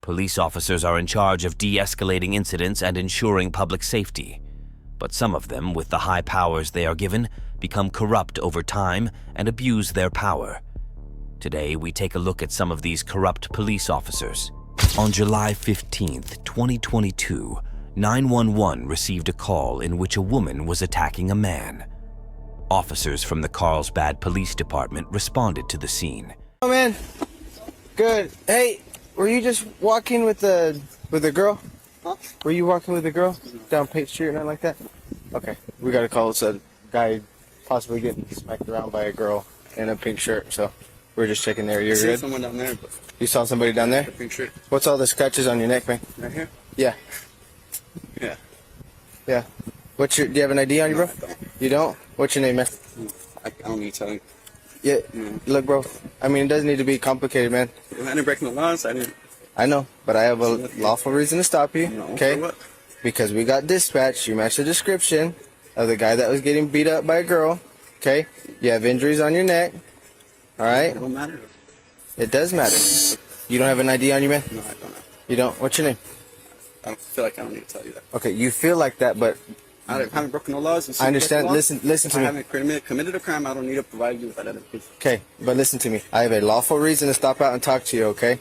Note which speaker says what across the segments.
Speaker 1: Police officers are in charge of de-escalating incidents and ensuring public safety. But some of them, with the high powers they are given, become corrupt over time and abuse their power. Today, we take a look at some of these corrupt police officers. On July 15th, 2022, 911 received a call in which a woman was attacking a man. Officers from the Carlsbad Police Department responded to the scene.
Speaker 2: Oh man, good. Hey, were you just walking with the girl? Huh? Were you walking with the girl down Page Street or nothing like that? Okay, we got a call. It's a guy possibly getting smacked around by a girl in a pink shirt. So we're just checking there. You're good?
Speaker 3: I saw someone down there.
Speaker 2: You saw somebody down there?
Speaker 3: A pink shirt.
Speaker 2: What's all the scratches on your neck, man?
Speaker 3: Right here?
Speaker 2: Yeah.
Speaker 3: Yeah.
Speaker 2: Yeah. Do you have an ID on you, bro?
Speaker 3: No, I don't.
Speaker 2: You don't? What's your name, man?
Speaker 3: I don't need to tell you.
Speaker 2: Yeah. Look, bro. I mean, it doesn't need to be complicated, man.
Speaker 3: I didn't break no laws.
Speaker 2: I know, but I have a lawful reason to stop you.
Speaker 3: No,
Speaker 2: okay?
Speaker 3: for what?
Speaker 2: Because we got dispatched. You match the description of the guy that was getting beat up by a girl. Okay? You have injuries on your neck. All right?
Speaker 3: It don't matter.
Speaker 2: It does matter. You don't have an ID on you, man?
Speaker 3: No, I don't know.
Speaker 2: You don't? What's your name?
Speaker 3: I don't feel like I don't need to tell you that.
Speaker 2: Okay, you feel like that, but
Speaker 3: I haven't broken no laws.
Speaker 2: I understand. Listen to
Speaker 3: if
Speaker 2: me.
Speaker 3: I haven't committed a crime, I don't need to provide you with that identification.
Speaker 2: Okay, but listen to me. I have a lawful reason to stop out and talk to you, okay?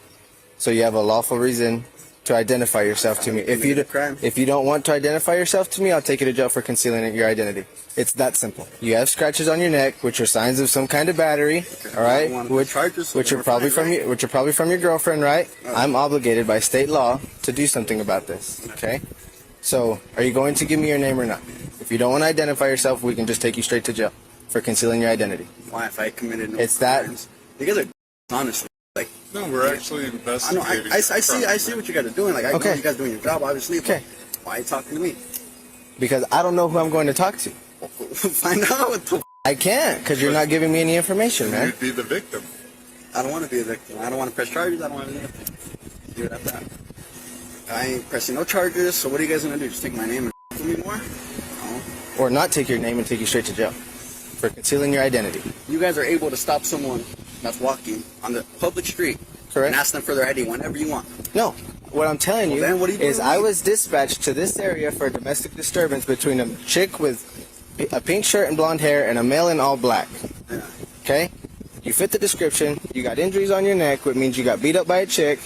Speaker 2: So you have a lawful reason to identify yourself to me. If you don't want to identify yourself to me, I'll take you to jail for concealing your identity. It's that simple. You have scratches on your neck, which are signs of some kind of battery, all right? Which are probably from your girlfriend, right? I'm obligated by state law to do something about this, okay? So, are you going to give me your name or not? If you don't want to identify yourself, we can just take you straight to jail for concealing your identity.
Speaker 3: Why? If I committed no
Speaker 2: It's
Speaker 3: crimes? You guys are honestly. Like,
Speaker 4: no, we're actually investigating.
Speaker 3: I see what you guys are doing. Like, I know you guys are doing your job, obviously.
Speaker 2: Okay.
Speaker 3: Why are you talking to me?
Speaker 2: Because I don't know who I'm going to talk to.
Speaker 3: Find out what the
Speaker 2: I can't, because you're not giving me any information, man.
Speaker 4: You'd be the victim.
Speaker 3: I don't want to be a victim. I don't want to press charges. I don't want to do anything. Leave it at that. I ain't pressing no charges, so what are you guys going to do? Just take my name and for me more? No.
Speaker 2: Or not take your name and take you straight to jail for concealing your identity.
Speaker 3: You guys are able to stop someone that's walking on the public street.
Speaker 2: Correct.
Speaker 3: And ask them for their ID whenever you want.
Speaker 2: No. What I'm telling you
Speaker 3: then what are you doing
Speaker 2: is
Speaker 3: with
Speaker 2: I
Speaker 3: me?
Speaker 2: was dispatched to this area for a domestic disturbance between a chick with a pink shirt and blonde hair and a male in all black.
Speaker 3: Yeah.
Speaker 2: Okay? You fit the description. You got injuries on your neck, which means you got beat up by a chick.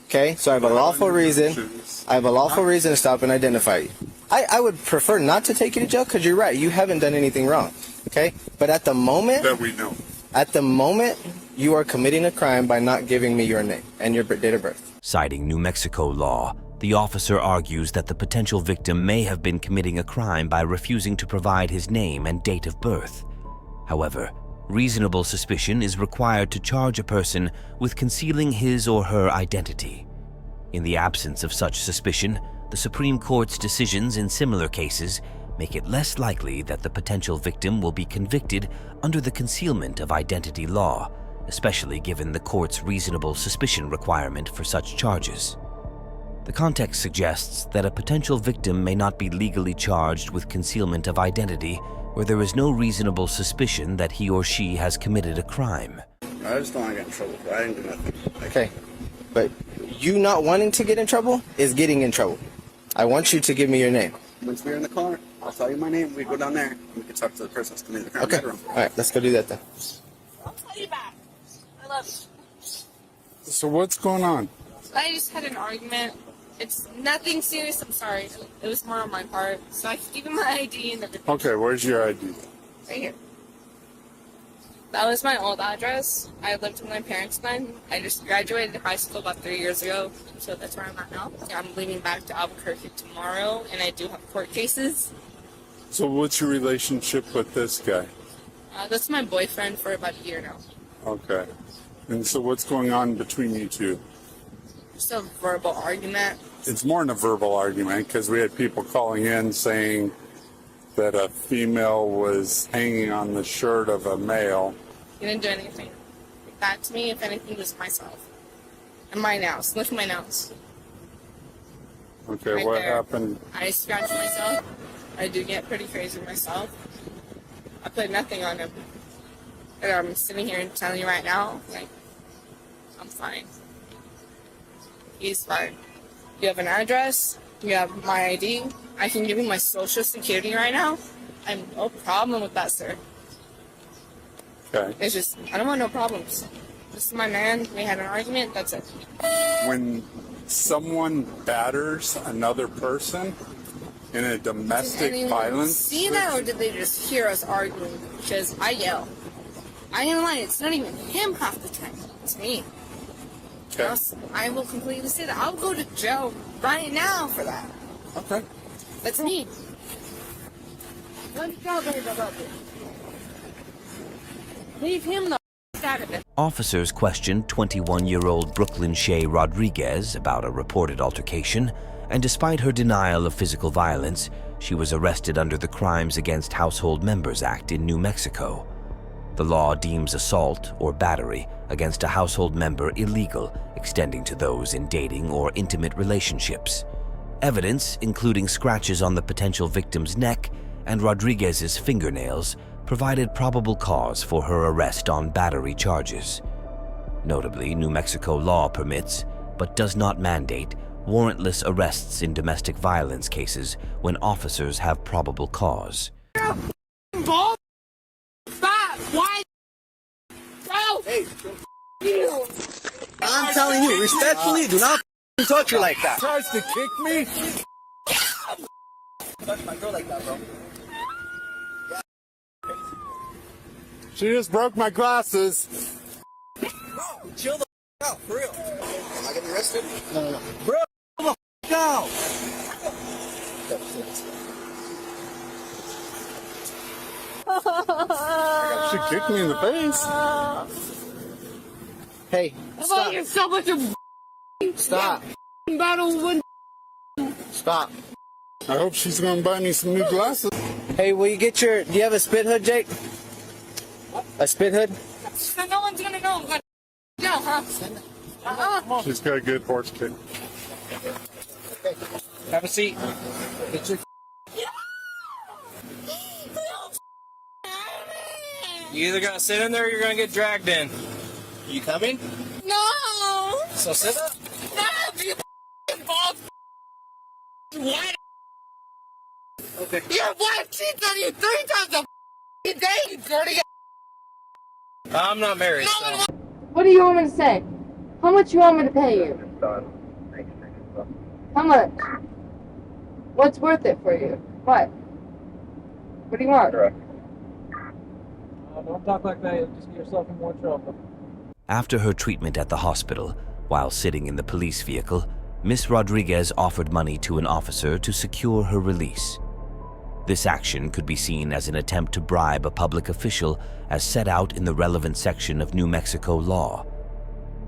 Speaker 2: Okay? So I have a lawful reason. I have a lawful reason to stop and identify you. I would prefer not to take you to jail because you're right. You haven't done anything wrong. Okay? But at the moment...
Speaker 4: That we know.
Speaker 2: At the moment, you are committing a crime by not giving me your name and your date of birth.
Speaker 1: Citing New Mexico law, the officer argues that the potential victim may have been committing a crime by refusing to provide his name and date of birth. However, reasonable suspicion is required to charge a person with concealing his or her identity. In the absence of such suspicion, the Supreme Court's decisions in similar cases make it less likely that the potential victim will be convicted under the concealment of identity law, especially given the court's reasonable suspicion requirement for such charges. The context suggests that a potential victim may not be legally charged with concealment of identity where there is no reasonable suspicion that he or she has committed a crime.
Speaker 3: I just don't want to get in trouble, bro. I didn't do nothing.
Speaker 2: Okay, but you not wanting to get in trouble is getting in trouble. I want you to give me your name.
Speaker 3: Once we're in the car, I'll tell you my name. We go down there and we can talk to the person that's committed the crime.
Speaker 2: Okay,
Speaker 3: Bedroom.
Speaker 2: all right, let's go do that then.
Speaker 5: I'll call you back. I love you.
Speaker 4: So what's going on?
Speaker 5: I just had an argument. It's nothing serious. I'm sorry. It was more on my part. So I gave him my ID and everything.
Speaker 4: Okay, where's your ID?
Speaker 5: Right here. That was my old address. I lived with my parents then. I just graduated high school about 3 years ago, so that's where I'm at now. I'm leaving back to Albuquerque tomorrow, and I do have court cases.
Speaker 4: So what's your relationship with this guy?
Speaker 5: That's my boyfriend for about a year now.
Speaker 4: Okay. And so what's going on between you two?
Speaker 5: Just a verbal argument.
Speaker 4: It's more than a verbal argument because we had people calling in saying that a female was hanging on the shirt of a male.
Speaker 5: He didn't do anything like that to me. If anything, it was myself. And my nails. Look at my nails.
Speaker 4: Okay,
Speaker 5: Right
Speaker 4: what
Speaker 5: there.
Speaker 4: happened?
Speaker 5: I scratch myself. I do get pretty crazy myself. I put nothing on him. And I'm sitting here and telling you right now, like, I'm fine. he's fine. You have an address, you have my ID, I can give you my social security right now. I have no problem with that, sir.
Speaker 4: Okay.
Speaker 5: It's just, I don't want no problems. This is my man, we had an argument, that's it.
Speaker 4: When someone batters another person in a domestic
Speaker 5: Did anyone
Speaker 4: violence,
Speaker 5: see that, or did they just hear us arguing? Because I yell. I ain't lying, it's not even him half the time. It's me.
Speaker 4: okay.
Speaker 5: Else, I will completely say that. I'll go to jail right now for that.
Speaker 4: Okay.
Speaker 5: That's me. Let's go, baby. Leave him the out of it.
Speaker 1: Officers questioned 21-year-old Brooklyn Shea Rodriguez about a reported altercation, and despite her denial of physical violence, she was arrested under the Crimes Against Household Members Act in New Mexico. The law deems assault or battery against a household member illegal, extending to those in dating or intimate relationships. Evidence, including scratches on the potential victim's neck and Rodriguez's fingernails, provided probable cause for her arrest on battery charges. Notably, New Mexico law permits, but does not mandate, warrantless arrests in domestic violence cases when officers have probable cause.
Speaker 5: Ball? Stop! Why? Bro!
Speaker 3: Hey, I'm telling you, respectfully, do not touch her like that.
Speaker 4: Tries to kick me?
Speaker 3: Touch my girl like that, bro.
Speaker 4: She just broke my glasses.
Speaker 3: Bro, chill the out, for real. Am I getting arrested? No. Bro, chill the out.
Speaker 4: She kicked me in the face.
Speaker 3: Hey,
Speaker 5: About
Speaker 3: stop.
Speaker 5: yourself with your
Speaker 3: Stop.
Speaker 5: battle with.
Speaker 3: Stop.
Speaker 4: I hope she's gonna buy me some new glasses.
Speaker 2: Hey, will you get your? Do you have a spit hood, Jake? A spit hood?
Speaker 5: So no one's gonna know. But no, huh?
Speaker 4: She's got a good horse kick.
Speaker 2: Have a seat. Get your. You either gonna sit in there or you're gonna get dragged in. You coming?
Speaker 5: No!
Speaker 2: So sit up.
Speaker 5: No! You balls! What?
Speaker 2: Okay.
Speaker 5: Your wife cheats on you 3 times a day, you dirty.
Speaker 2: I'm not married.
Speaker 5: No,
Speaker 2: So.
Speaker 6: What do you want me to say? How much you want me to pay you? How much? What's worth it for you? What? What do you want?
Speaker 7: Don't talk like that. You'll just get yourself in more trouble.
Speaker 1: After her treatment at the hospital, while sitting in the police vehicle, Miss Rodriguez offered money to an officer to secure her release. This action could be seen as an attempt to bribe a public official as set out in the relevant section of New Mexico law.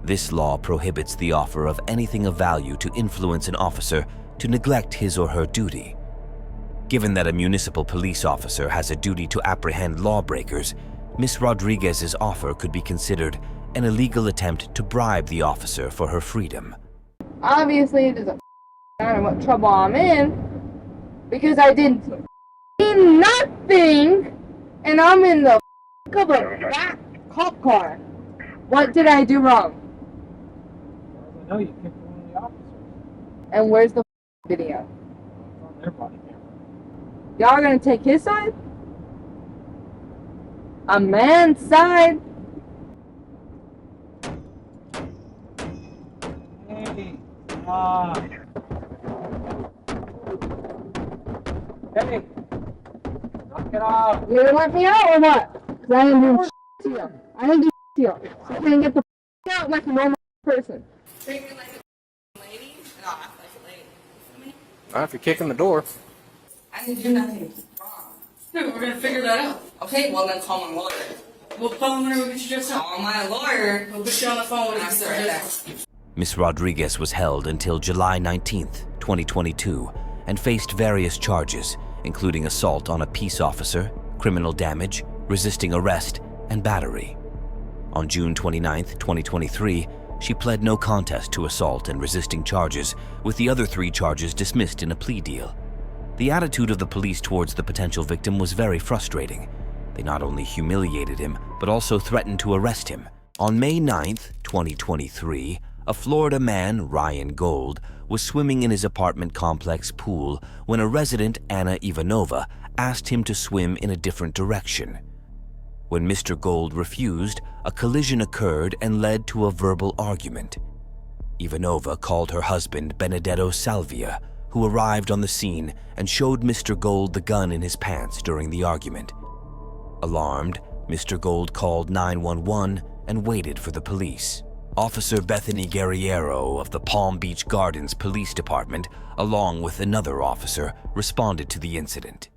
Speaker 1: This law prohibits the offer of anything of value to influence an officer to neglect his or her duty. Given that a municipal police officer has a duty to apprehend lawbreakers, Miss Rodriguez's offer could be considered an illegal attempt to bribe the officer for her freedom.
Speaker 6: Obviously, it doesn't matter what trouble I'm in because I did nothing, and I'm in the of a back cop car. What did I do wrong?
Speaker 7: I know you kicked one of the officers.
Speaker 6: And where's the video?
Speaker 7: It's on their body camera.
Speaker 6: Y'all gonna take his side? A man's side?
Speaker 7: Hey, hey, knock it off.
Speaker 6: You gonna let me out or what? Cause I didn't do to you. I didn't do to you. So you can get the out like a normal person.
Speaker 5: Treat me like a lady, and I'll act like a lady. You feel me?
Speaker 2: All right, if you're kicking the door.
Speaker 5: I didn't do nothing wrong. Dude, we're gonna figure that out. Okay, well then call my lawyer. We'll call him whenever we get you just out. Call my lawyer. We'll put you on the phone when I sit right there.
Speaker 1: Miss Rodriguez was held until July 19th, 2022, and faced various charges, including assault on a peace officer, criminal damage, resisting arrest, and battery. On June 29th, 2023, she pled no contest to assault and resisting charges, with the other 3 charges dismissed in a plea deal. The attitude of the police towards the potential victim was very frustrating. They not only humiliated him, but also threatened to arrest him. On May 9th, 2023, A Florida man, Ryan Gold, was swimming in his apartment complex pool when a resident, Anna Ivanova, asked him to swim in a different direction. When Mr. Gold refused, a collision occurred and led to a verbal argument. Ivanova called her husband, Benedetto Salvia, who arrived on the scene and showed Mr. Gold the gun in his pants during the argument. Alarmed, Mr. Gold called 911 and waited for the police. Officer Bethany Guerriero of the Palm Beach Gardens Police Department, along with another officer, responded to the incident.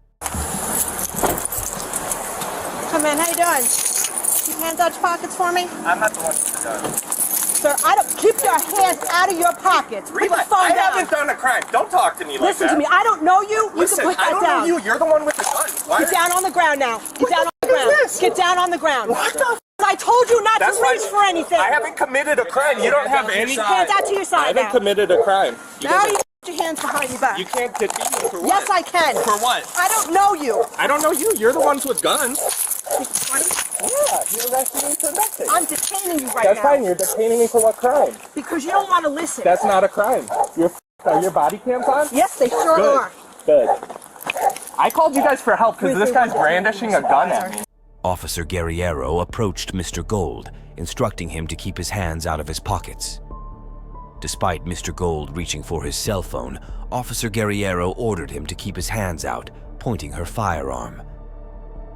Speaker 8: Come in, how you doing? Keep your hands out your pockets for me.
Speaker 9: I'm not the one who's done.
Speaker 8: Sir, I don't keep your hands out of your pockets. Put the phone
Speaker 9: I
Speaker 8: down.
Speaker 9: haven't done a crime. Don't talk to me like
Speaker 8: Listen
Speaker 9: that.
Speaker 8: to me. I don't know you.
Speaker 9: Listen,
Speaker 8: you can put
Speaker 9: I
Speaker 8: that
Speaker 9: don't
Speaker 8: down.
Speaker 9: know you. You're the one with the gun. Why?
Speaker 8: Get down on the ground now. Get down on the ground.
Speaker 9: this?
Speaker 8: Get down on the ground.
Speaker 9: What the f?
Speaker 8: I told you not
Speaker 9: That's
Speaker 8: to
Speaker 9: why
Speaker 8: reach for anything.
Speaker 9: I haven't committed a crime. You don't have any.
Speaker 8: Hands out to your
Speaker 9: I
Speaker 8: side
Speaker 9: haven't
Speaker 8: now.
Speaker 9: committed a crime.
Speaker 8: Now you put your hands behind your back.
Speaker 9: You can't detain me for what?
Speaker 8: Yes, I can.
Speaker 9: For what?
Speaker 8: I don't know you.
Speaker 9: I don't know you. You're the ones with guns. Yeah, you arrested me for nothing.
Speaker 8: I'm detaining you right
Speaker 9: That's
Speaker 8: now.
Speaker 9: fine. You're detaining me for what crime?
Speaker 8: Because you don't want to listen.
Speaker 9: That's not a crime. Are your body cams on?
Speaker 8: Yes, they sure
Speaker 9: Good.
Speaker 8: are.
Speaker 9: Good. I called you guys for help because this guy's brandishing a gun at me.
Speaker 1: Officer Guerriero approached Mr. Gold, instructing him to keep his hands out of his pockets. Despite Mr. Gold reaching for his cell phone, Officer Guerriero ordered him to keep his hands out, pointing her firearm.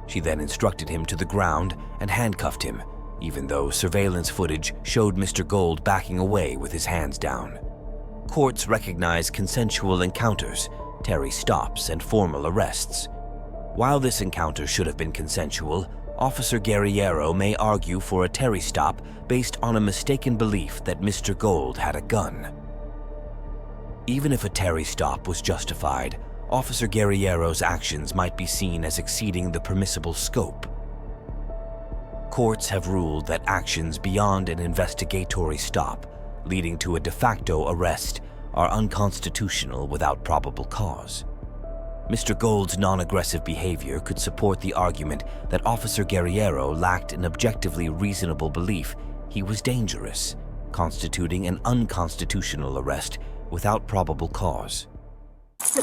Speaker 1: She then instructed him to the ground and handcuffed him, even though surveillance footage showed Mr. Gold backing away with his hands down. Courts recognize consensual encounters, Terry stops, and formal arrests. While this encounter should have been consensual, Officer Guerriero may argue for a Terry stop based on a mistaken belief that Mr. Gold had a gun. Even if a Terry stop was justified, Officer Guerriero's actions might be seen as exceeding the permissible scope. Courts have ruled that actions beyond an investigatory stop, leading to a de facto arrest, are unconstitutional without probable cause. Mr. Gold's non-aggressive behavior could support the argument that Officer Guerriero lacked an objectively reasonable belief he was dangerous, constituting an unconstitutional arrest without probable cause.
Speaker 8: Sit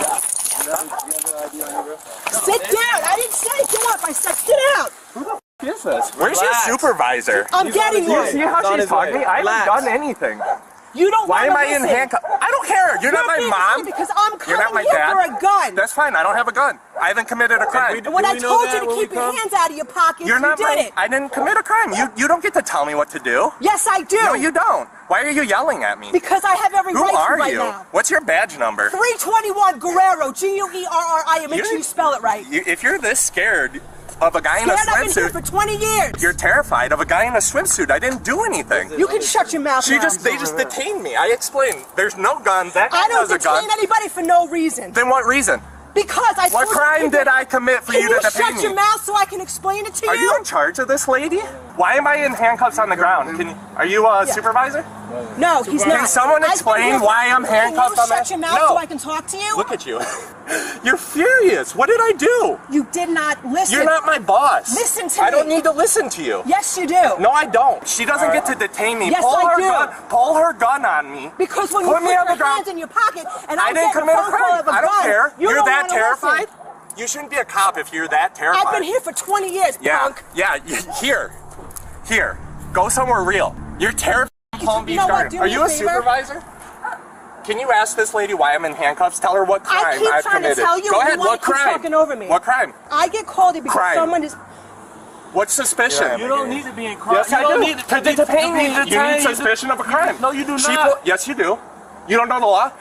Speaker 8: down. I didn't say get up. I said sit down.
Speaker 9: Who the f is this? Where's your supervisor?
Speaker 8: I'm getting
Speaker 9: Do you
Speaker 8: one.
Speaker 9: see how she's talking to me? I haven't done anything.
Speaker 8: You don't
Speaker 9: Why am
Speaker 8: wanna
Speaker 9: I in
Speaker 8: listen.
Speaker 9: handcuffs? I don't care. You're not my
Speaker 8: being
Speaker 9: mom.
Speaker 8: silly Because I'm
Speaker 9: You're not
Speaker 8: coming
Speaker 9: my
Speaker 8: here
Speaker 9: dad.
Speaker 8: for a gun.
Speaker 9: That's fine. I don't have a gun. I haven't committed a crime.
Speaker 8: When I told you to keep your hands out of your pockets,
Speaker 9: You're not
Speaker 8: you did
Speaker 9: my.
Speaker 8: it.
Speaker 9: I didn't commit a crime. You don't get to tell me what to do.
Speaker 8: Yes, I do.
Speaker 9: No, you don't. Why are you yelling at me?
Speaker 8: Because I have every
Speaker 9: Who
Speaker 8: right to
Speaker 9: are
Speaker 8: right
Speaker 9: you?
Speaker 8: now.
Speaker 9: What's your badge number?
Speaker 8: 321 Guerrero, Guerria. Make sure you spell it right.
Speaker 9: If you're this scared of a guy in a
Speaker 8: Scared, I've been here
Speaker 9: swimsuit,
Speaker 8: for 20 years.
Speaker 9: you're terrified of a guy in a swimsuit. I didn't do anything.
Speaker 8: You can shut your mouth now.
Speaker 9: They just detained me. I explained. There's no gun. That guy
Speaker 8: I don't
Speaker 9: has a gun.
Speaker 8: detain anybody for no reason.
Speaker 9: Then what reason?
Speaker 8: Because I
Speaker 9: What
Speaker 8: told
Speaker 9: crime
Speaker 8: you
Speaker 9: did I commit for
Speaker 8: Can
Speaker 9: you to
Speaker 8: you
Speaker 9: detain
Speaker 8: shut
Speaker 9: me?
Speaker 8: your mouth so I can explain it to
Speaker 9: Are you in charge of this lady? Why am I in handcuffs on the ground? Are you a supervisor?
Speaker 8: No, he's not.
Speaker 9: Can someone explain why I'm handcuffed
Speaker 8: Can
Speaker 9: on
Speaker 8: you
Speaker 9: that?
Speaker 8: shut your mouth
Speaker 9: No.
Speaker 8: so I can talk to you?
Speaker 9: Look at you. You're furious. What did I do?
Speaker 8: You did not listen.
Speaker 9: You're not my boss.
Speaker 8: Listen to
Speaker 9: I
Speaker 8: me.
Speaker 9: don't need to listen to you.
Speaker 8: Yes, you do.
Speaker 9: No, I don't. She doesn't get to detain me.
Speaker 8: Yes,
Speaker 9: pull
Speaker 8: I
Speaker 9: her
Speaker 8: do.
Speaker 9: gun. Pull her gun on me.
Speaker 8: Because when
Speaker 9: Put
Speaker 8: you
Speaker 9: me
Speaker 8: put
Speaker 9: on the
Speaker 8: your
Speaker 9: ground.
Speaker 8: hands in your pocket and
Speaker 9: I
Speaker 8: I'm
Speaker 9: didn't
Speaker 8: getting
Speaker 9: commit a
Speaker 8: phone call
Speaker 9: crime.
Speaker 8: of a
Speaker 9: I don't
Speaker 8: gun,
Speaker 9: care.
Speaker 8: you
Speaker 9: You're
Speaker 8: don't
Speaker 9: that
Speaker 8: wanna
Speaker 9: terrified?
Speaker 8: listen.
Speaker 9: You shouldn't be a cop if you're that terrified.
Speaker 8: I've been here for 20 years, punk.
Speaker 9: Yeah. Here. Go somewhere real. You're terrified. Palm Beach
Speaker 8: know what?
Speaker 9: Garden.
Speaker 8: Do
Speaker 9: Are
Speaker 8: me
Speaker 9: you
Speaker 8: a
Speaker 9: a
Speaker 8: favor.
Speaker 9: supervisor? Can you ask this lady why I'm in handcuffs? Tell her what crime
Speaker 8: I keep
Speaker 9: I've
Speaker 8: trying
Speaker 9: committed.
Speaker 8: to tell you.
Speaker 9: Go
Speaker 8: You
Speaker 9: ahead.
Speaker 8: wanna
Speaker 9: What
Speaker 8: keep
Speaker 9: crime?
Speaker 8: talking over me.
Speaker 9: What crime?
Speaker 8: I get called here because
Speaker 9: Crime.
Speaker 8: someone is.
Speaker 9: What's suspicion?
Speaker 7: You don't need to be in crime.
Speaker 9: Yes, I do. To detain me, you need suspicion of a crime.
Speaker 7: No, you do not.
Speaker 9: Yes, you do. You don't know the law?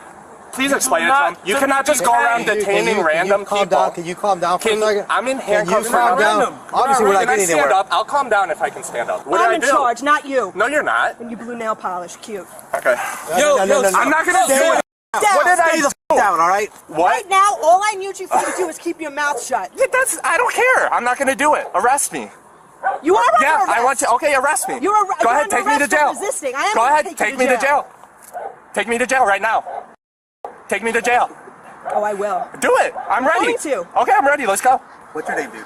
Speaker 9: Please explain it to him. You cannot just go around detaining random people.
Speaker 2: Can you calm down for a second?
Speaker 9: I'm in handcuffs
Speaker 2: Can you calm
Speaker 9: for
Speaker 2: down?
Speaker 9: random.
Speaker 2: Obviously, we're not
Speaker 9: Can I
Speaker 2: getting
Speaker 9: stand
Speaker 2: anywhere.
Speaker 9: up? I'll calm down if I can stand up. What did
Speaker 8: I'm
Speaker 9: I
Speaker 8: in
Speaker 9: do?
Speaker 8: charge, not you.
Speaker 9: No, you're not.
Speaker 8: And you blue nail polish, cute.
Speaker 9: Okay.
Speaker 2: No,
Speaker 9: I'm not gonna do it. What did I do?
Speaker 2: down, all right?
Speaker 9: What?
Speaker 8: Right now, all I need you to do is keep your mouth shut.
Speaker 9: Yeah, I don't care. I'm not gonna do it. Arrest me.
Speaker 8: You are under
Speaker 9: Yeah,
Speaker 8: arrest.
Speaker 9: I want to. Okay, arrest me.
Speaker 8: You're
Speaker 9: Go ahead,
Speaker 8: under
Speaker 9: take me to
Speaker 8: arrest for
Speaker 9: jail.
Speaker 8: resisting. I am
Speaker 9: Go
Speaker 8: gonna
Speaker 9: ahead,
Speaker 8: take you
Speaker 9: take
Speaker 8: to
Speaker 9: me to
Speaker 8: jail.
Speaker 9: jail. Take me to jail right now. Take me to jail.
Speaker 8: Oh, I will.
Speaker 9: Do it. I'm ready.
Speaker 8: going to.
Speaker 9: Okay, I'm ready. Let's go.
Speaker 3: What's your name, dude?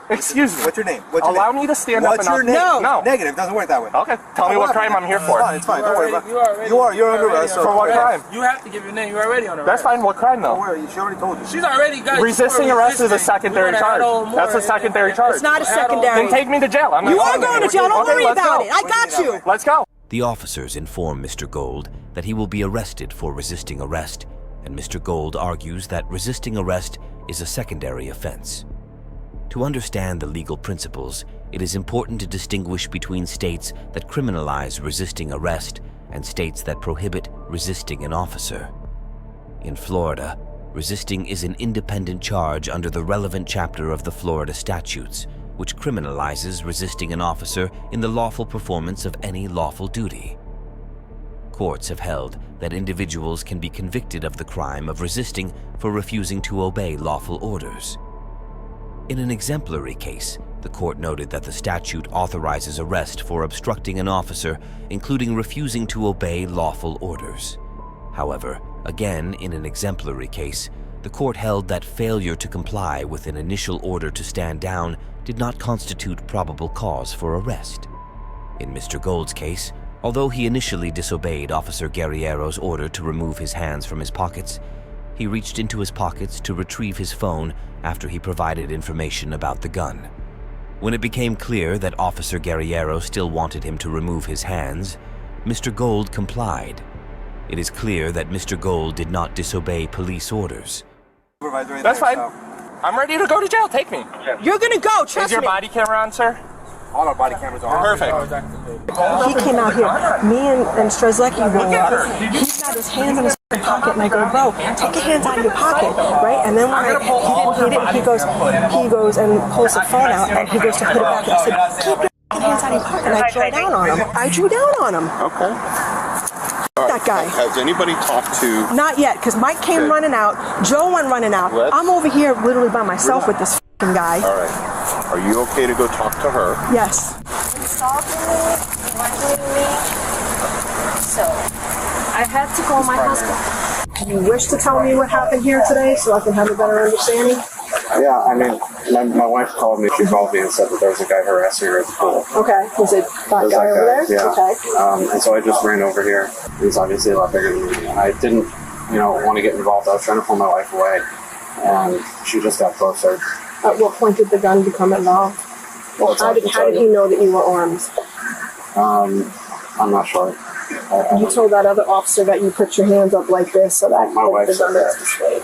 Speaker 9: Excuse me.
Speaker 3: What's your name?
Speaker 9: Allow me to stand up and
Speaker 3: What's your name?
Speaker 9: No.
Speaker 3: Negative. Doesn't work that way.
Speaker 9: Okay. Tell me what crime I'm here for.
Speaker 3: It's fine. Don't worry about it. You're under arrest.
Speaker 9: For what crime?
Speaker 7: You have to give your name. You're already on arrest.
Speaker 9: That's fine. What crime though?
Speaker 3: Don't worry. She already told you.
Speaker 7: She's already got
Speaker 9: Resisting arrest is a secondary charge. That's a secondary charge.
Speaker 8: It's not a secondary.
Speaker 9: Then take me to jail. I'm not
Speaker 8: You are going to jail. Don't
Speaker 9: Okay,
Speaker 8: worry
Speaker 9: let's
Speaker 8: about
Speaker 9: go.
Speaker 8: it. I got you.
Speaker 9: Let's go.
Speaker 1: The officers inform Mr. Gold that he will be arrested for resisting arrest, and Mr. Gold argues that resisting arrest is a secondary offense. To understand the legal principles, it is important to distinguish between states that criminalize resisting arrest and states that prohibit resisting an officer. In Florida, resisting is an independent charge under the relevant chapter of the Florida statutes, which criminalizes resisting an officer in the lawful performance of any lawful duty. Courts have held that individuals can be convicted of the crime of resisting for refusing to obey lawful orders. In an exemplary case, the court noted that the statute authorizes arrest for obstructing an officer, including refusing to obey lawful orders. However, again in an exemplary case, the court held that failure to comply with an initial order to stand down did not constitute probable cause for arrest. In Mr. Gold's case, although he initially disobeyed Officer Guerriero's order to remove his hands from his pockets, he reached into his pockets to retrieve his phone after he provided information about the gun. When it became clear that Officer Guerriero still wanted him to remove his hands, Mr. Gold complied. It is clear that Mr. Gold did not disobey police orders.
Speaker 9: That's fine. I'm ready to go to jail. Take me.
Speaker 8: You're going to go. Trust me.
Speaker 9: Is your body camera on, sir?
Speaker 3: All our body cameras are on.
Speaker 9: Perfect.
Speaker 8: He came out here. Me and Strzelecki roll up. He's got his hands in his pocket, and I go, bro, take your hands out of your pocket, right? And then when he didn't hit it, he goes and pulls the phone out, and he goes to put it back. And I said, keep your hands out of your pocket. And I drew down on him. I drew down on him.
Speaker 10: Okay.
Speaker 8: That guy.
Speaker 10: Has anybody talked to?
Speaker 8: Not yet, because Mike came running out. Joe went running out. I'm over here literally by myself with this f***ing guy.
Speaker 10: All right. Are you okay to go talk to her?
Speaker 8: Yes.
Speaker 11: Stalking me, threatening me. So I had to call my husband.
Speaker 8: Do you wish to tell me what happened here today so I can have a better understanding?
Speaker 3: Yeah, I mean, my wife called me. She called me and said that there was a guy harassing her at the pool.
Speaker 8: Okay. Was it that guy over there?
Speaker 3: Yeah.
Speaker 8: Okay.
Speaker 3: And so I just ran over here. He's obviously a lot bigger than me. I didn't, want to get involved. I was trying to pull my wife away, and she just got closer.
Speaker 8: At what point did the gun become involved? Well, how did he know that you were armed?
Speaker 3: I'm not sure.
Speaker 8: You told that other officer that you put your hands up like this so that
Speaker 3: my wife
Speaker 8: the
Speaker 3: said
Speaker 8: gun
Speaker 3: that.
Speaker 8: is displayed.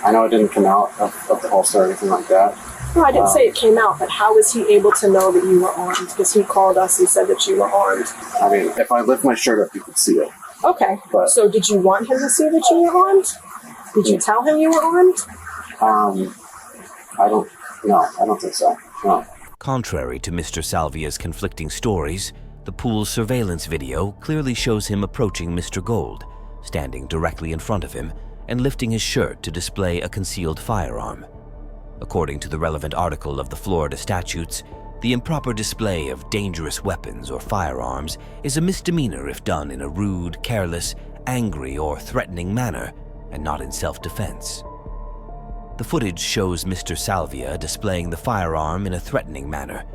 Speaker 3: I know it didn't come out of the holster or anything like that.
Speaker 8: No, I didn't say it came out, but how was he able to know that you were armed? Because he called us and said that you were armed.
Speaker 3: I mean, if I lift my shirt up, you could see it.
Speaker 8: Okay.
Speaker 3: But,
Speaker 8: so did you want him to see that you were armed? Did you tell him you were armed?
Speaker 3: I don't think so. No.
Speaker 1: Contrary to Mr. Salvia's conflicting stories, the pool's surveillance video clearly shows him approaching Mr. Gold, standing directly in front of him and lifting his shirt to display a concealed firearm. According to the relevant article of the Florida statutes, the improper display of dangerous weapons or firearms is a misdemeanor if done in a rude, careless, angry, or threatening manner, and not in self-defense. The footage shows Mr. Salvia displaying the firearm in a threatening manner,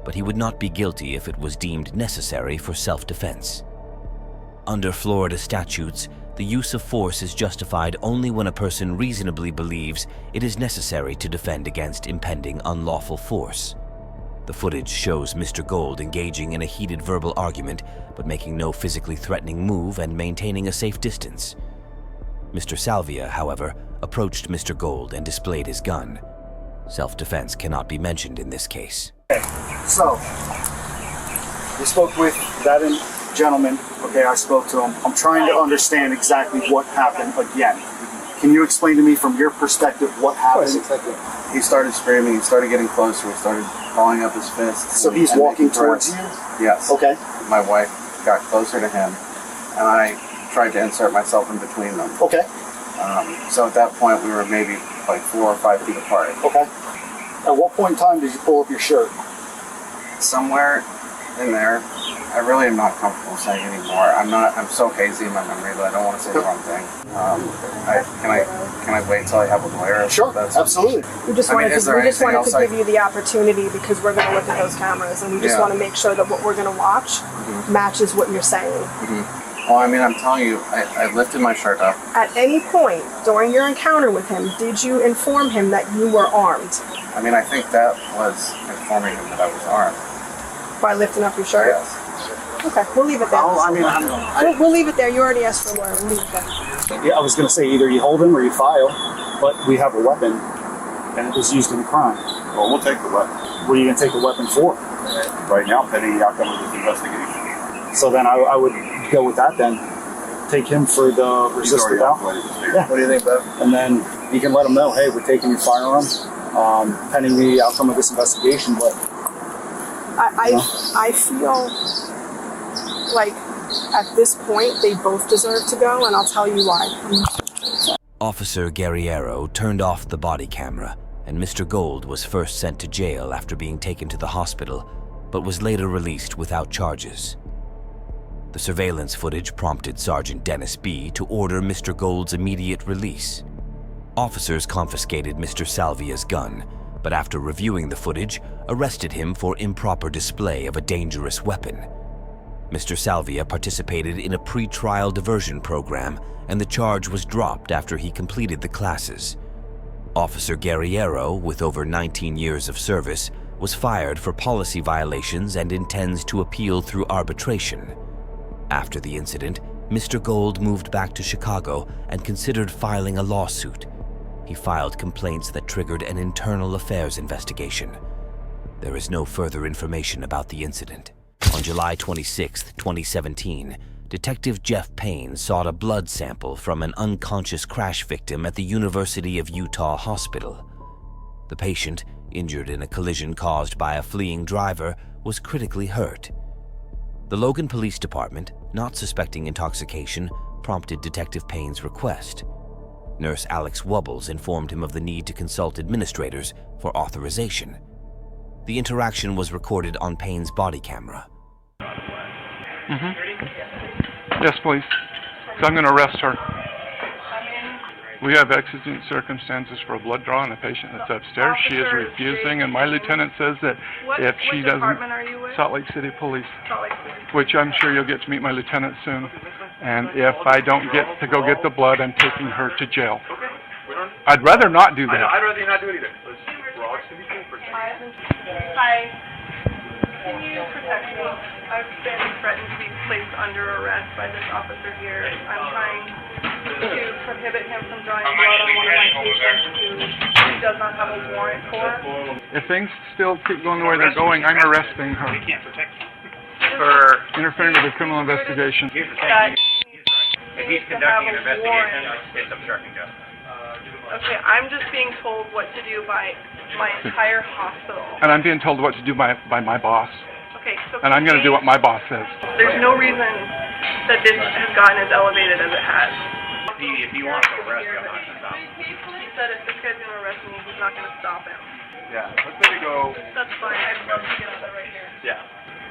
Speaker 1: but he would not be guilty if it was deemed necessary for self-defense. Under Florida statutes, the use of force is justified only when a person reasonably believes it is necessary to defend against impending unlawful force. The footage shows Mr. Gold engaging in a heated verbal argument, but making no physically threatening move and maintaining a safe distance. Mr. Salvia, however, approached Mr. Gold and displayed his gun. Self-defense cannot be mentioned in this case.
Speaker 12: Okay, so we spoke with that gentleman. Okay, I spoke to him. I'm trying to understand exactly what happened again. Can you explain to me from your perspective what happened?
Speaker 3: Exactly. He started screaming. He started getting closer. He started balling up his fists.
Speaker 12: So he's walking towards you?
Speaker 3: Yes.
Speaker 12: Okay.
Speaker 3: My wife got closer to him, and I tried to insert myself in between them.
Speaker 12: Okay.
Speaker 3: So at that point, we were maybe like 4 or 5 feet apart.
Speaker 12: Okay. At what point in time did you pull up your shirt?
Speaker 3: Somewhere in there, I really am not comfortable saying anymore. I'm so hazy in my memory that I don't want to say the wrong thing. Can I wait until I have a lawyer?
Speaker 12: Sure, absolutely.
Speaker 8: We just wanted to give you the opportunity because we're going to look at those cameras and we just want to make sure that what we're going to watch matches what you're saying.
Speaker 3: Well, I mean, I'm telling you, I lifted my shirt up.
Speaker 8: At any point during your encounter with him, did you inform him that you were armed?
Speaker 3: I mean, I think that was informing him that I was armed.
Speaker 8: By lifting up your shirt?
Speaker 3: Yes.
Speaker 8: Okay, we'll leave it there.
Speaker 12: Oh, I mean,
Speaker 8: We'll leave it there. You already asked for a lawyer. We'll leave it there.
Speaker 12: yeah, I was going to say either you hold him or you file, but we have a weapon and it was used in a crime.
Speaker 10: Well, we'll take the weapon.
Speaker 12: What are you going to take the weapon for?
Speaker 10: Right now, pending the outcome of this investigation.
Speaker 12: So then I would go with that then. Take him for the resisted
Speaker 10: already
Speaker 12: out.
Speaker 10: off later this year.
Speaker 12: Yeah.
Speaker 3: What do you think, Bev?
Speaker 12: And then you can let him know, hey, we're taking your firearm, pending the outcome of this investigation, but
Speaker 8: I feel like at this point they both deserve to go, and I'll tell you why.
Speaker 1: Officer Guerriero turned off the body camera, and Mr. Gold was first sent to jail after being taken to the hospital, but was later released without charges. The surveillance footage prompted Sergeant Dennis B. to order Mr. Gold's immediate release. Officers confiscated Mr. Salvia's gun, but after reviewing the footage, arrested him for improper display of a dangerous weapon. Mr. Salvia participated in a pre-trial diversion program, and the charge was dropped after he completed the classes. Officer Guerriero, with over 19 years of service, was fired for policy violations and intends to appeal through arbitration. After the incident, Mr. Gold moved back to Chicago and considered filing a lawsuit. He filed complaints that triggered an internal affairs investigation. There is no further information about the incident. On July 26, 2017, Detective Jeff Payne sought a blood sample from an unconscious crash victim at the University of Utah Hospital. The patient, injured in a collision caused by a fleeing driver, was critically hurt. The Logan Police Department, not suspecting intoxication, prompted Detective Payne's request. Nurse Alex Wubbles informed him of the need to consult administrators for authorization. The interaction was recorded on Payne's body camera.
Speaker 4: Yes, please. So I'm going to arrest her. We have exigent circumstances for a blood draw on a patient that's upstairs. She is refusing, and my lieutenant says that if she doesn't...
Speaker 8: What department are you with?
Speaker 4: Salt Lake City Police.
Speaker 8: Salt Lake City.
Speaker 4: Which I'm sure you'll get to meet my lieutenant soon. And if I don't get to go get the blood, I'm taking her to jail. I'd rather not do that.
Speaker 9: I'd rather you not do it either. We're all just going to be cool for a second.
Speaker 8: Hi. Can you protect me? I've been threatened to be placed under arrest by this officer here. I'm trying to prohibit him from drawing blood on one of my patients who he does not have a warrant for.
Speaker 4: If things still keep going the way they're going, I'm arresting her.
Speaker 9: We can't protect you.
Speaker 4: For interfering with a criminal investigation.
Speaker 9: Here's the thing. If he's conducting an investigation, it's obstructing justice.
Speaker 8: Okay, I'm just being told what to do by my entire hospital.
Speaker 4: And I'm being told what to do by my boss.
Speaker 8: Okay, so
Speaker 4: And I'm going to do what my boss says.
Speaker 8: there's no reason that this has gotten as elevated as it has.
Speaker 9: If you want to arrest him, I'm not going to stop him.
Speaker 8: He said if this guy's going to arrest me, he's not going to stop him.
Speaker 9: Yeah, let's let it go.
Speaker 8: That's fine. I'd love to get out of right here.
Speaker 9: Yeah.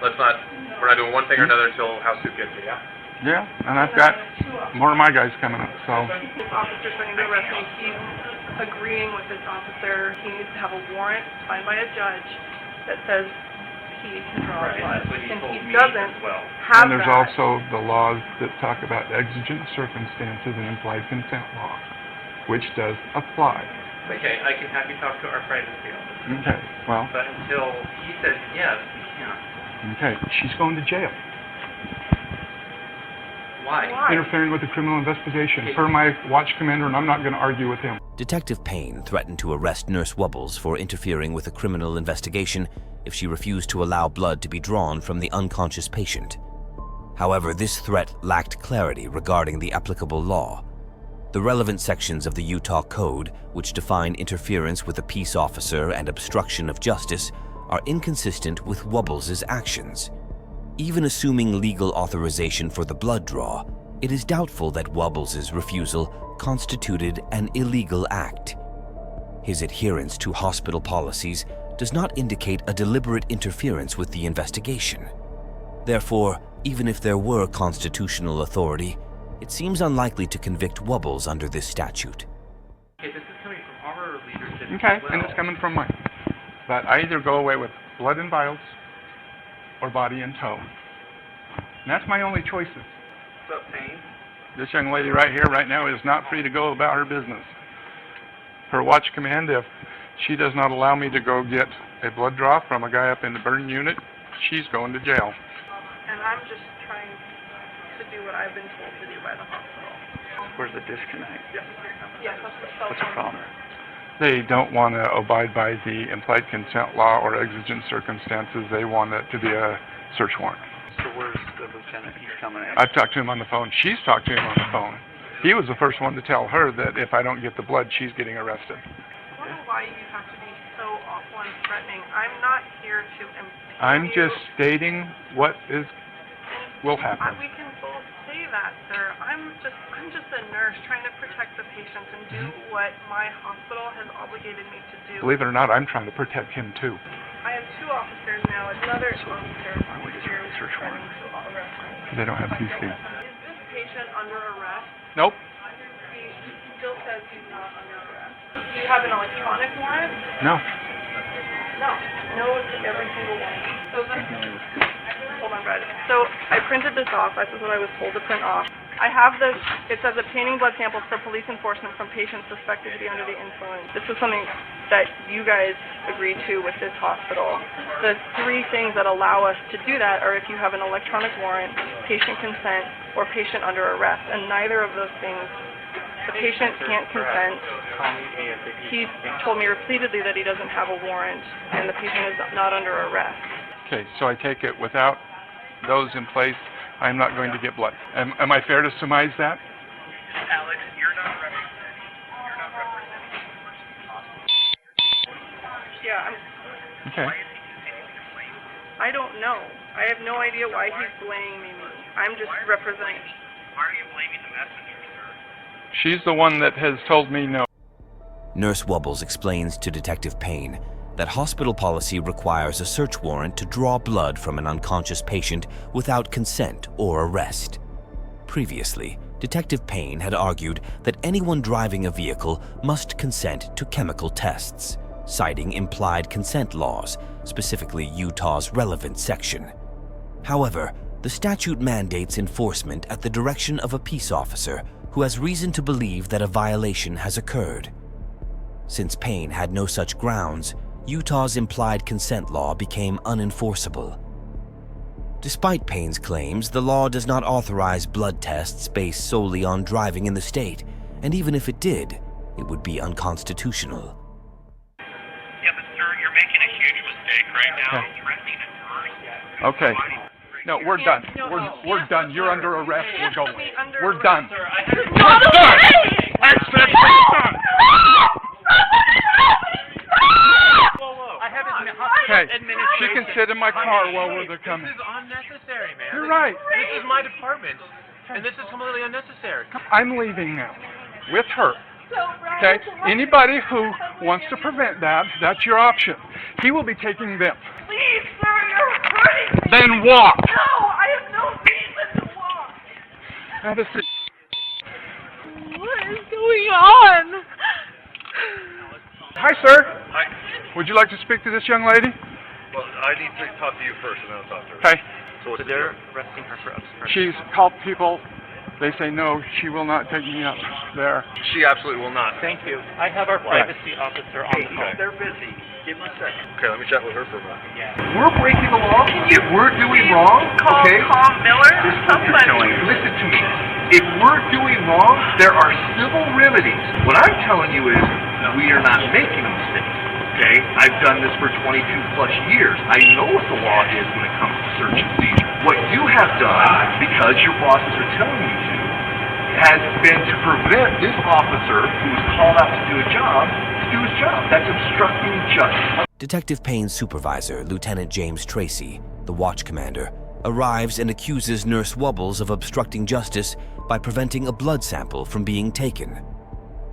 Speaker 9: We're not doing one thing or another until House Soup gets here, yeah?
Speaker 4: Yeah, and I've got more of my guys coming up, so.
Speaker 8: This officer's trying to arrest me. He's agreeing with this officer. He needs to have a warrant signed by a judge that says he can draw blood. And he doesn't have
Speaker 4: And there's
Speaker 8: that.
Speaker 4: also the laws that talk about exigent circumstances and implied consent law, which does apply.
Speaker 9: Okay, I can have you talk to our privacy officer.
Speaker 4: Okay, well,
Speaker 9: But until he says yes, we can't.
Speaker 4: okay, she's going to jail.
Speaker 9: Why?
Speaker 4: Interfering with a criminal investigation. Per my watch commander, and I'm not going to argue with him.
Speaker 1: Detective Payne threatened to arrest Nurse Wubbles for interfering with a criminal investigation if she refused to allow blood to be drawn from the unconscious patient. However, this threat lacked clarity regarding the applicable law. The relevant sections of the Utah Code, which define interference with a peace officer and obstruction of justice, are inconsistent with Wubbles' actions. Even assuming legal authorization for the blood draw, it is doubtful that Wubbles' refusal constituted an illegal act. His adherence to hospital policies does not indicate a deliberate interference with the investigation. Therefore, even if there were constitutional authority, it seems unlikely to convict Wubbles under this statute.
Speaker 4: Okay, this is coming from our leadership. Okay, and it's coming from mine. But I either go away with blood and vials or body in tow. And that's my only choices.
Speaker 3: What's up, Payne?
Speaker 4: This young lady right here, right now, is not free to go about her business. Her watch command, if she does not allow me to go get a blood draw from a guy up in the burn unit, she's going to jail.
Speaker 8: And I'm just trying to do what I've been told to do by the hospital.
Speaker 3: Where's the disconnect?
Speaker 8: Yes, that's the cell
Speaker 3: What's the
Speaker 8: phone.
Speaker 3: problem?
Speaker 4: They don't want to abide by the implied consent law or exigent circumstances. They want it to be a search warrant.
Speaker 3: So where's the lieutenant? He's coming in.
Speaker 4: I've talked to him on the phone. She's talked to him on the phone. He was the first one to tell her that if I don't get the blood, she's getting arrested.
Speaker 8: I don't know why you have to be so awful and threatening. I'm not here to impede
Speaker 4: I'm
Speaker 8: you.
Speaker 4: just stating what will happen.
Speaker 8: We can both say that, sir. I'm just a nurse trying to protect the patients and do what my hospital has obligated me to do.
Speaker 4: Believe it or not, I'm trying to protect him too.
Speaker 8: I have two officers now. Another officer
Speaker 4: Why would you get a search warrant?
Speaker 8: threatening to arrest me.
Speaker 4: They don't have PC.
Speaker 8: Is this patient under arrest?
Speaker 4: Nope.
Speaker 8: He still says he's not under arrest. Do you have an electronic warrant?
Speaker 4: No.
Speaker 8: No. No to every single one. Hold on, Brad. So I printed this off. This is what I was told to print off. I have this. It says obtaining blood samples for police enforcement from patients suspected to be under the influence. This is something that you guys agreed to with this hospital. The three things that allow us to do that are if you have an electronic warrant, patient consent, or patient under arrest. And neither of those things, the patient can't consent. He's told me repeatedly that he doesn't have a warrant, and the patient is not under arrest.
Speaker 4: Okay, so I take it without those in place, I'm not going to get blood. Am I fair to surmise that?
Speaker 10: Alex, you're not representing
Speaker 8: Yeah,
Speaker 4: Okay.
Speaker 8: I don't know. I have no idea why he's blaming me. I'm just representing.
Speaker 10: Why are you blaming the messenger, sir?
Speaker 4: She's the one that has told me no.
Speaker 1: Nurse Wubbles explains to Detective Payne that hospital policy requires a search warrant to draw blood from an unconscious patient without consent or arrest. Previously, Detective Payne had argued that anyone driving a vehicle must consent to chemical tests, citing implied consent laws, specifically Utah's relevant section. However, the statute mandates enforcement at the direction of a peace officer who has reason to believe that a violation has occurred. Since Payne had no such grounds, Utah's implied consent law became unenforceable. Despite Payne's claims, the law does not authorize blood tests based solely on driving in the state, and even if it did, it would be unconstitutional.
Speaker 10: Yeah, but sir, you're making a huge mistake right now. Threatening a nurse.
Speaker 4: Okay. No, we're done. We're done. You're under arrest. We're going. We're done. We're done. I said we're done. Okay, she can sit in my car while we're coming.
Speaker 13: This is unnecessary, man.
Speaker 4: You're right.
Speaker 13: This is my department, and this is completely unnecessary.
Speaker 4: I'm leaving now with her. Okay? Anybody who wants to prevent that, that's your option. He will be taking them.
Speaker 8: Please, sir, you're hurting me.
Speaker 4: Then walk.
Speaker 8: No, I have no reason to walk.
Speaker 4: Have a seat.
Speaker 8: What is going on?
Speaker 4: Hi, sir.
Speaker 10: Hi.
Speaker 4: Would you like to speak to this young lady?
Speaker 10: Well, I need to talk to you first, and then I'll talk to her.
Speaker 4: Okay.
Speaker 10: So what's the
Speaker 13: They're
Speaker 10: deal?
Speaker 13: arresting her for obstruction.
Speaker 4: She's called people. They say no, she will not take me up there.
Speaker 10: She absolutely will not.
Speaker 13: Thank you. I have our privacy officer on the phone.
Speaker 10: They're busy. Give me a second. Okay, let me chat with her for a moment.
Speaker 13: Yeah.
Speaker 10: We're breaking the law. If we're doing wrong, okay?
Speaker 8: Tom Miller?
Speaker 10: Listen to me. If we're doing wrong, there are civil remedies. What I'm telling you is we are not making a mistake. Okay? I've done this for 22 plus years. I know what the law is when it comes to search and seizure. What you have done, because your bosses are telling you to, has been to prevent this officer who was called out to do a job to do his job. That's obstructing justice.
Speaker 1: Detective Payne's supervisor, Lieutenant James Tracy, the watch commander, arrives and accuses Nurse Wubbles of obstructing justice by preventing a blood sample from being taken.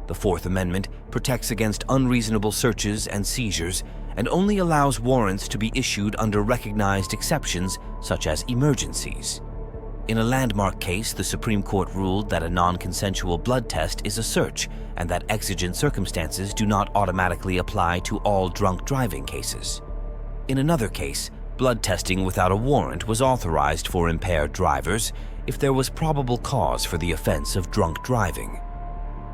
Speaker 1: The Fourth Amendment protects against unreasonable searches and seizures and only allows warrants to be issued under recognized exceptions such as emergencies. In a landmark case, the Supreme Court ruled that a non-consensual blood test is a search and that exigent circumstances do not automatically apply to all drunk driving cases. In another case, blood testing without a warrant was authorized for impaired drivers if there was probable cause for the offense of drunk driving.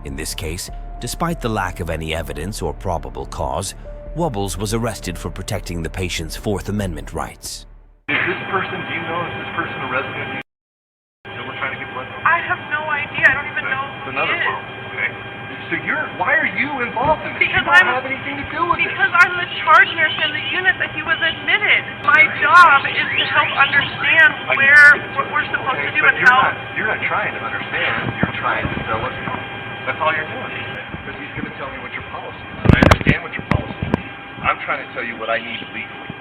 Speaker 1: In this case, despite the lack of any evidence or probable cause, Wubbles was arrested for protecting the patient's Fourth Amendment rights.
Speaker 10: Is this person, do you know, is this person a resident that we're trying to get blood from?
Speaker 14: I have no idea. I don't even know
Speaker 10: It's
Speaker 14: who
Speaker 10: another
Speaker 14: he is.
Speaker 10: problem, okay? So why are you involved in this?
Speaker 14: Because
Speaker 10: you don't have anything to do with it.
Speaker 14: Because I'm the charge nurse in the unit that he was admitted. My job is to help understand what we're supposed to do
Speaker 10: but
Speaker 14: and how.
Speaker 10: You're not trying to understand. You're trying to tell us no. That's all you're doing. Because he's going to tell me what your policy is. I understand what your policy is. I'm trying to tell you what I need legally.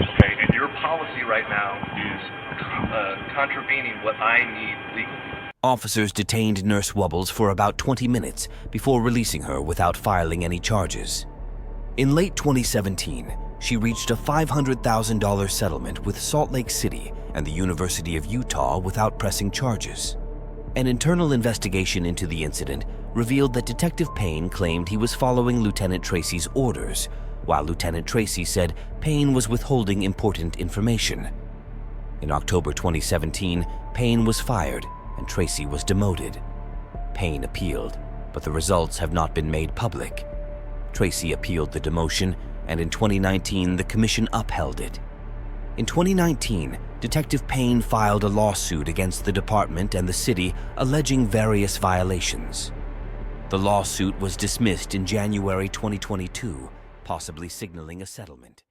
Speaker 10: Okay? And your policy right now is contravening what I need legally.
Speaker 1: Officers detained Nurse Wubbles for about 20 minutes before releasing her without filing any charges. In late 2017, she reached a $500,000 settlement with Salt Lake City and the University of Utah without pressing charges. An internal investigation into the incident revealed that Detective Payne claimed he was following Lieutenant Tracy's orders, while Lieutenant Tracy said Payne was withholding important information. In October 2017, Payne was fired and Tracy was demoted. Payne appealed, but the results have not been made public. Tracy appealed the demotion, and in 2019, the commission upheld it. In 2019, Detective Payne filed a lawsuit against the department and the city alleging various violations. The lawsuit was dismissed in January 2022, possibly signaling a settlement.